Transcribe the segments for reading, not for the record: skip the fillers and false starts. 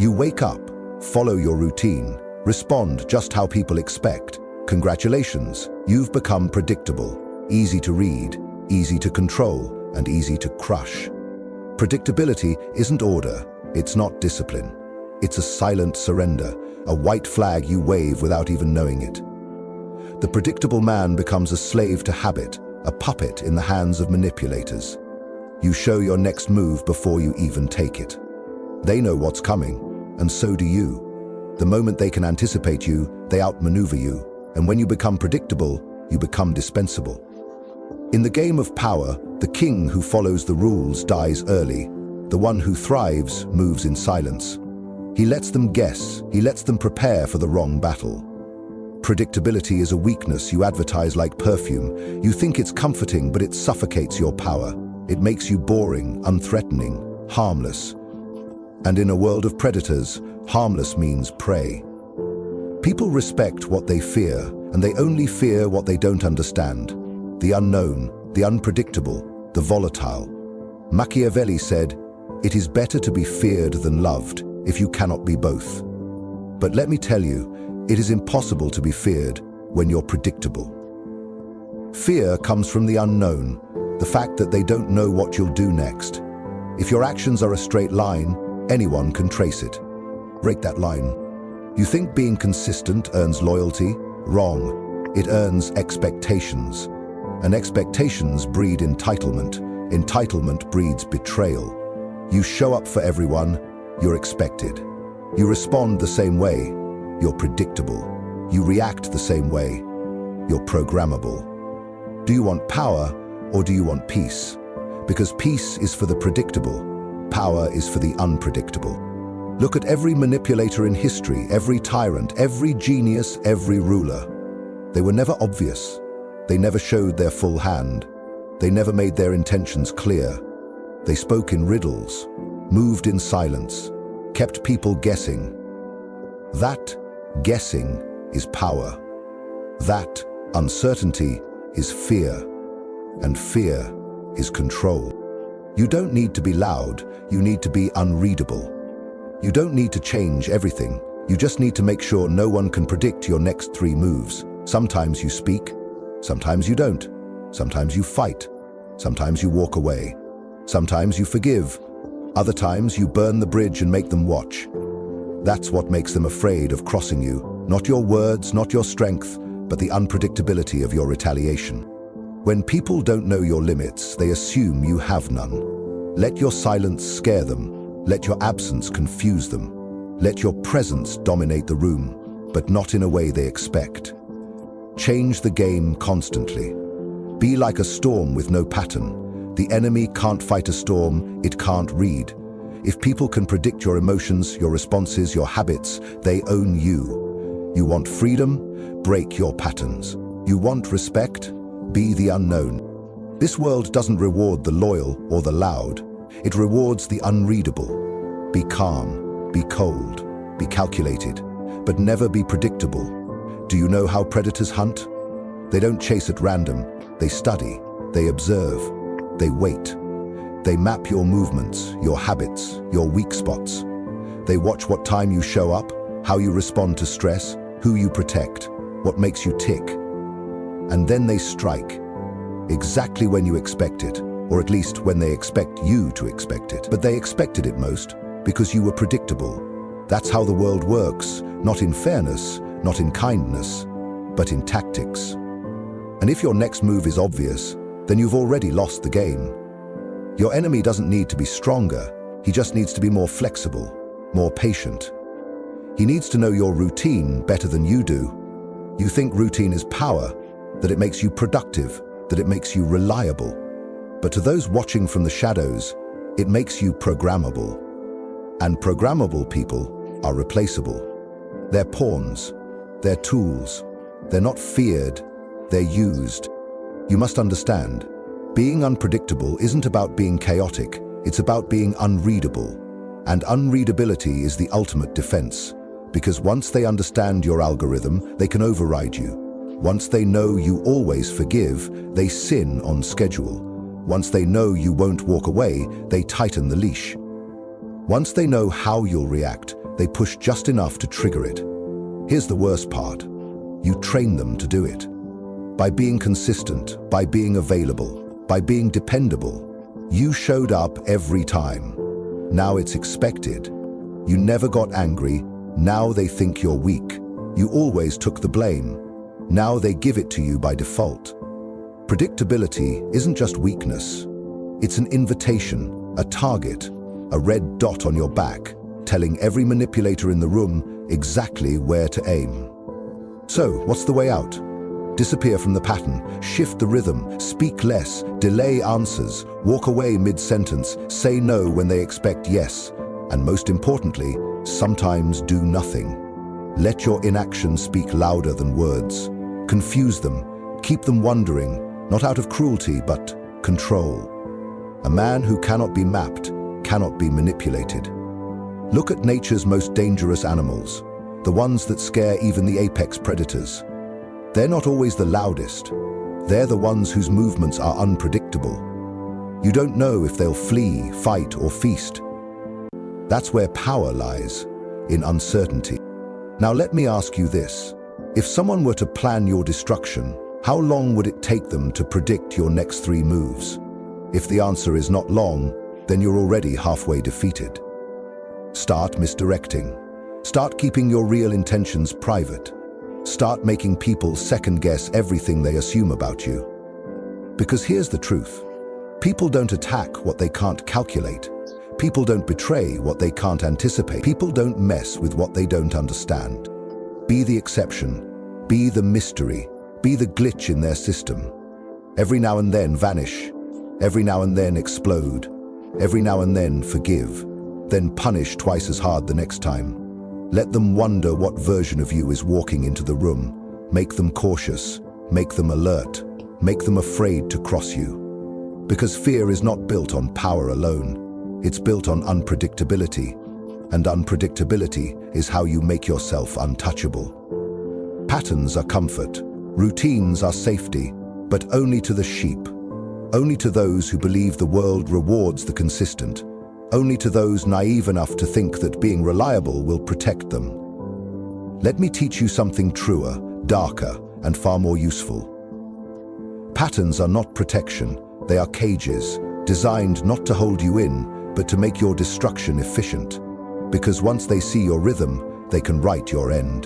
You wake up, follow your routine, respond just how people expect. Congratulations, you've become predictable, easy to read, easy to control, and easy to crush. Predictability isn't order, it's not discipline. It's a silent surrender, a white flag you wave without even knowing it. The predictable man becomes a slave to habit, a puppet in the hands of manipulators. You show your next move before you even take it. They know what's coming, and so do you. The moment they can anticipate you, they outmaneuver you, and when you become predictable, you become dispensable. In the game of power, the king who follows the rules dies early. The one who thrives moves in silence. He lets them guess, he lets them prepare for the wrong battle. Predictability is a weakness you advertise like perfume. You think it's comforting, but it suffocates your power. It makes you boring, unthreatening, harmless. And in a world of predators, harmless means prey. People respect what they fear, and they only fear what they don't understand. The unknown, the unpredictable, the volatile. Machiavelli said, "It is better to be feared than loved, if you cannot be both." But let me tell you, it is impossible to be feared when you're predictable. Fear comes from the unknown, the fact that they don't know what you'll do next. If your actions are a straight line, anyone can trace it. Break that line. You think being consistent earns loyalty? Wrong. It earns expectations. And expectations breed entitlement. Entitlement breeds betrayal. You show up for everyone, you're expected. You respond the same way, you're predictable. You react the same way, you're programmable. Do you want power or do you want peace? Because peace is for the predictable, power is for the unpredictable. Look at every manipulator in history, every tyrant, every genius, every ruler. They were never obvious. They never showed their full hand. They never made their intentions clear. They spoke in riddles, moved in silence, kept people guessing. That guessing is power. That uncertainty is fear. And fear is control. You don't need to be loud, you need to be unreadable. You don't need to change everything. You just need to make sure no one can predict your next 3 moves. Sometimes you speak, sometimes you don't. Sometimes you fight, sometimes you walk away. Sometimes you forgive, other times you burn the bridge and make them watch. That's what makes them afraid of crossing you. Not your words, not your strength, but the unpredictability of your retaliation. When people don't know your limits, they assume you have none. Let your silence scare them. Let your absence confuse them. Let your presence dominate the room, but not in a way they expect. Change the game constantly. Be like a storm with no pattern. The enemy can't fight a storm, it can't read. If people can predict your emotions, your responses, your habits, they own you. You want freedom? Break your patterns. You want respect? Be the unknown. This world doesn't reward the loyal or the loud. It rewards the unreadable. Be calm, be cold, be calculated, but never be predictable. Do you know how predators hunt? They don't chase at random. They study, they observe, they wait. They map your movements, your habits, your weak spots. They watch what time you show up, how you respond to stress, who you protect, what makes you tick. And then they strike, exactly when you expect it, or at least when they expect you to expect it. But they expected it most because you were predictable. That's how the world works, not in fairness, not in kindness, but in tactics. And if your next move is obvious, then you've already lost the game. Your enemy doesn't need to be stronger, he just needs to be more flexible, more patient. He needs to know your routine better than you do. You think routine is power, that it makes you productive, that it makes you reliable. But to those watching from the shadows, it makes you programmable. And programmable people are replaceable. They're pawns, they're tools, they're not feared, they're used. You must understand, being unpredictable isn't about being chaotic, it's about being unreadable. And unreadability is the ultimate defense, because once they understand your algorithm, they can override you. Once they know you always forgive, they sin on schedule. Once they know you won't walk away, they tighten the leash. Once they know how you'll react, they push just enough to trigger it. Here's the worst part. You train them to do it. By being consistent, by being available, by being dependable, you showed up every time. Now it's expected. You never got angry. Now they think you're weak. You always took the blame. Now they give it to you by default. Predictability isn't just weakness. It's an invitation, a target, a red dot on your back, telling every manipulator in the room exactly where to aim. So, what's the way out? Disappear from the pattern, shift the rhythm, speak less, delay answers, walk away mid-sentence, say no when they expect yes, and most importantly, sometimes do nothing. Let your inaction speak louder than words. Confuse them, keep them wondering, not out of cruelty, but control. A man who cannot be mapped cannot be manipulated. Look at nature's most dangerous animals, the ones that scare even the apex predators. They're not always the loudest. They're the ones whose movements are unpredictable. You don't know if they'll flee, fight, or feast. That's where power lies, in uncertainty. Now let me ask you this. If someone were to plan your destruction, how long would it take them to predict your next 3 moves? If the answer is not long, then you're already halfway defeated. Start misdirecting. Start keeping your real intentions private. Start making people second-guess everything they assume about you. Because here's the truth. People don't attack what they can't calculate. People don't betray what they can't anticipate. People don't mess with what they don't understand. Be the exception. Be the mystery. Be the glitch in their system. Every now and then vanish. Every now and then explode. Every now and then forgive. Then punish twice as hard the next time. Let them wonder what version of you is walking into the room. Make them cautious. Make them alert. Make them afraid to cross you. Because fear is not built on power alone. It's built on unpredictability. And unpredictability is how you make yourself untouchable. Patterns are comfort. Routines are safety. But only to the sheep. Only to those who believe the world rewards the consistent. Only to those naive enough to think that being reliable will protect them. Let me teach you something truer, darker, and far more useful. Patterns are not protection, they are cages, designed not to hold you in, but to make your destruction efficient. Because once they see your rhythm, they can write your end.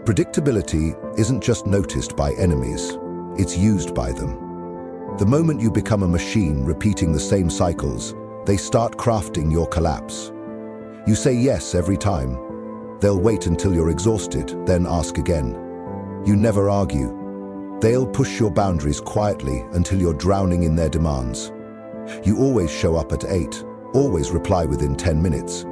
Predictability isn't just noticed by enemies, it's used by them. The moment you become a machine repeating the same cycles, they start crafting your collapse. You say yes every time. They'll wait until you're exhausted, then ask again. You never argue. They'll push your boundaries quietly until you're drowning in their demands. You always show up at 8, always reply within 10 minutes,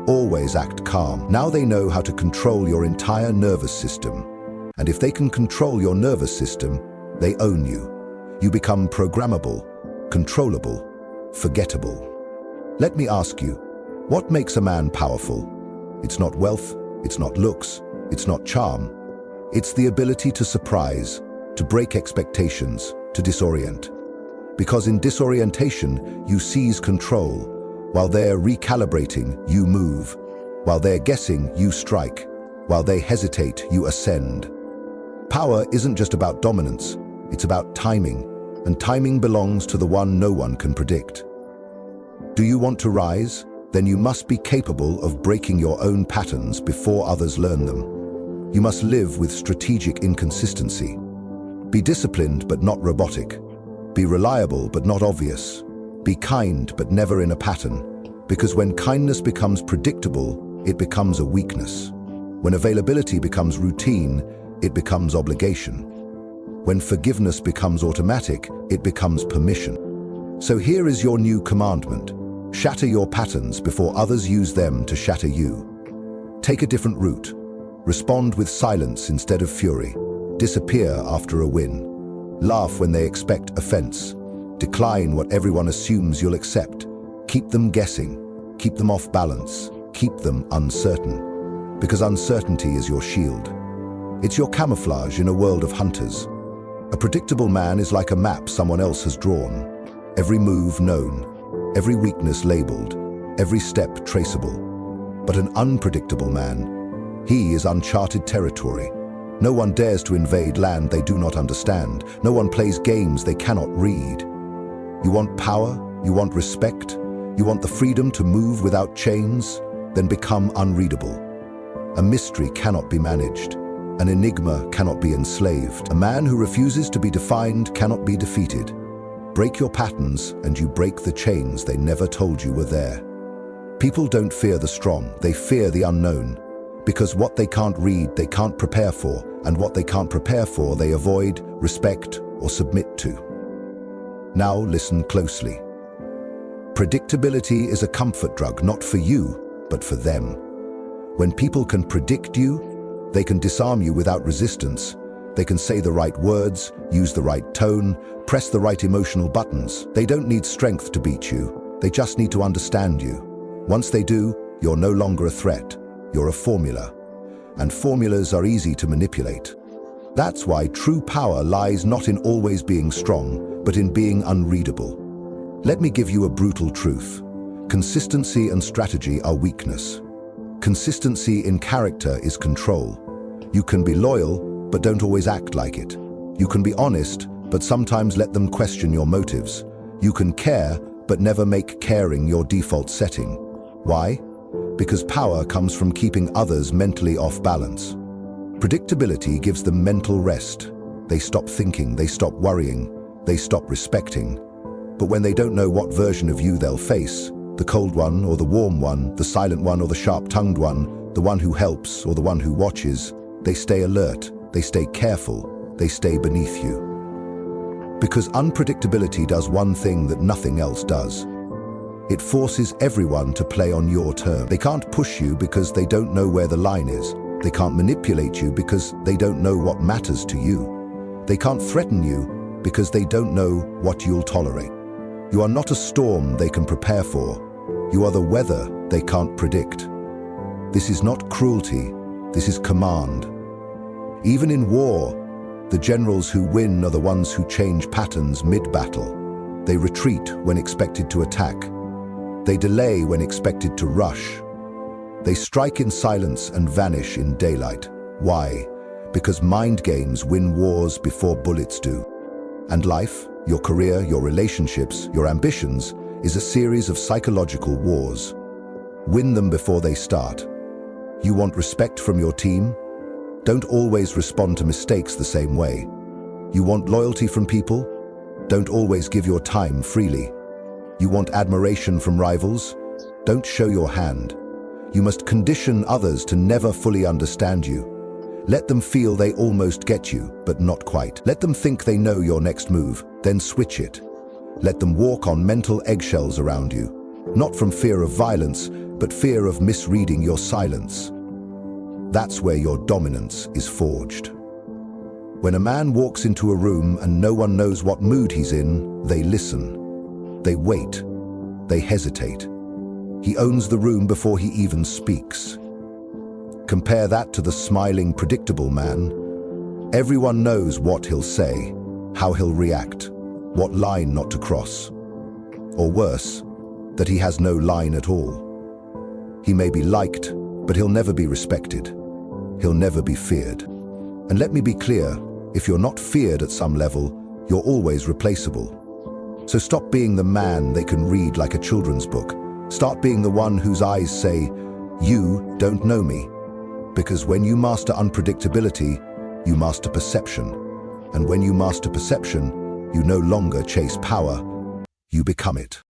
always act calm. Now they know how to control your entire nervous system. And if they can control your nervous system, they own you. You become programmable, controllable, forgettable. Let me ask you, what makes a man powerful? It's not wealth, it's not looks, it's not charm. It's the ability to surprise, to break expectations, to disorient. Because in disorientation, you seize control. While they're recalibrating, you move. While they're guessing, you strike. While they hesitate, you ascend. Power isn't just about dominance, it's about timing. And timing belongs to the one no one can predict. Do you want to rise? Then you must be capable of breaking your own patterns before others learn them. You must live with strategic inconsistency. Be disciplined but not robotic. Be reliable but not obvious. Be kind but never in a pattern. Because when kindness becomes predictable, it becomes a weakness. When availability becomes routine, it becomes obligation. When forgiveness becomes automatic, it becomes permission. So here is your new commandment. Shatter your patterns before others use them to shatter you. Take a different route. Respond with silence instead of fury. Disappear after a win. Laugh when they expect offense. Decline what everyone assumes you'll accept. Keep them guessing. Keep them off balance. Keep them uncertain. Because uncertainty is your shield. It's your camouflage in a world of hunters. A predictable man is like a map someone else has drawn. Every move known. Every weakness labeled, every step traceable. But an unpredictable man, he is uncharted territory. No one dares to invade land they do not understand. No one plays games they cannot read. You want power? You want respect? You want the freedom to move without chains? Then become unreadable. A mystery cannot be managed. An enigma cannot be enslaved. A man who refuses to be defined cannot be defeated. Break your patterns and you break the chains they never told you were there. People don't fear the strong, they fear the unknown. Because what they can't read, they can't prepare for, and what they can't prepare for, they avoid, respect, or submit to. Now listen closely. Predictability is a comfort drug, not for you, but for them. When people can predict you, they can disarm you without resistance. They can say the right words, use the right tone, press the right emotional buttons. They don't need strength to beat you. They just need to understand you. Once they do, you're no longer a threat. You're a formula. And formulas are easy to manipulate. That's why true power lies not in always being strong, but in being unreadable. Let me give you a brutal truth. Consistency and strategy are weakness. Consistency in character is control. You can be loyal, but don't always act like it. You can be honest, but sometimes let them question your motives. You can care, but never make caring your default setting. Why? Because power comes from keeping others mentally off balance. Predictability gives them mental rest. They stop thinking, they stop worrying, they stop respecting. But when they don't know what version of you they'll face, the cold one or the warm one, the silent one or the sharp-tongued one, the one who helps or the one who watches, they stay alert, they stay careful, they stay beneath you. Because unpredictability does one thing that nothing else does. It forces everyone to play on your terms. They can't push you because they don't know where the line is. They can't manipulate you because they don't know what matters to you. They can't threaten you because they don't know what you'll tolerate. You are not a storm they can prepare for. You are the weather they can't predict. This is not cruelty, this is command. Even in war, the generals who win are the ones who change patterns mid-battle. They retreat when expected to attack. They delay when expected to rush. They strike in silence and vanish in daylight. Why? Because mind games win wars before bullets do. And life, your career, your relationships, your ambitions, is a series of psychological wars. Win them before they start. You want respect from your team? Don't always respond to mistakes the same way. You want loyalty from people? Don't always give your time freely. You want admiration from rivals? Don't show your hand. You must condition others to never fully understand you. Let them feel they almost get you, but not quite. Let them think they know your next move, then switch it. Let them walk on mental eggshells around you, not from fear of violence, but fear of misreading your silence. That's where your dominance is forged. When a man walks into a room and no one knows what mood he's in, they listen. They wait. They hesitate. He owns the room before he even speaks. Compare that to the smiling, predictable man. Everyone knows what he'll say, how he'll react, what line not to cross. Or worse, that he has no line at all. He may be liked, but he'll never be respected. He'll never be feared. And let me be clear, if you're not feared at some level, you're always replaceable. So stop being the man they can read like a children's book. Start being the one whose eyes say, "You don't know me." Because when you master unpredictability, you master perception. And when you master perception, you no longer chase power, you become it.